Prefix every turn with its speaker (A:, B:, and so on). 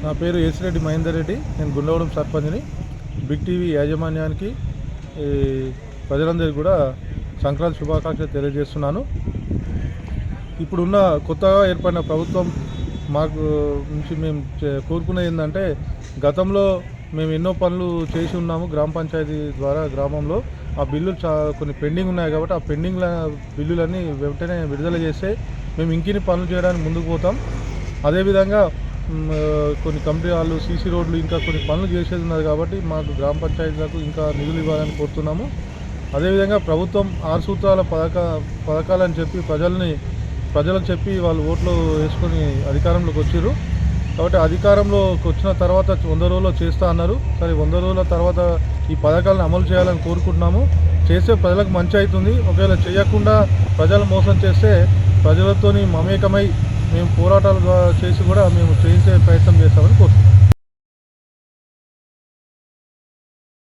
A: నా పేరు ఏసిరెడ్డి మహేందర్ రెడ్డి. నేను గుండవడం సర్పంచ్ని. బిగ్ టీవీ యాజమాన్యానికి ప్రజలందరికీ కూడా సంక్రాంతి శుభాకాంక్షలు తెలియజేస్తున్నాను. ఇప్పుడున్న కొత్తగా ఏర్పడిన ప్రభుత్వం మాకు నుంచి మేము కోరుకునేది ఏంటంటే, గతంలో మేము ఎన్నో పనులు చేసి ఉన్నాము గ్రామ పంచాయతీ ద్వారా. గ్రామంలో ఆ బిల్లులు కొన్ని పెండింగ్ ఉన్నాయి కాబట్టి ఆ పెండింగ్ బిల్లులన్నీ వెంటనే విడుదల చేస్తే మేము ఇంకిన్ని పనులు చేయడానికి ముందుకు పోతాం. అదేవిధంగా కొన్ని కమిటీ వాళ్ళు సీసీ రోడ్లు ఇంకా కొన్ని పనులు చేసేది ఉన్నది కాబట్టి మాకు గ్రామ పంచాయతీలకు ఇంకా నిధులు ఇవ్వాలని కోరుతున్నాము. అదేవిధంగా ప్రభుత్వం 6 సూత్రాల పథకాలని చెప్పి ప్రజలకు చెప్పి వాళ్ళు ఓట్లు వేసుకొని అధికారంలోకి వచ్చారు. కాబట్టి అధికారంలోకి వచ్చిన తర్వాత 100 రోజుల్లో చేస్తా అన్నారు. సరే, 100 రోజుల తర్వాత ఈ పథకాలను అమలు చేయాలని కోరుకుంటున్నాము. చేస్తే ప్రజలకు మంచి అవుతుంది. ఒకవేళ చేయకుండా ప్రజలు మోసం చేస్తే ప్రజలతోని మమేకమై మేము పోరాటాలు చేసి కూడా మేము చేయించే ప్రయత్నం చేస్తామని కోరుతున్నాం.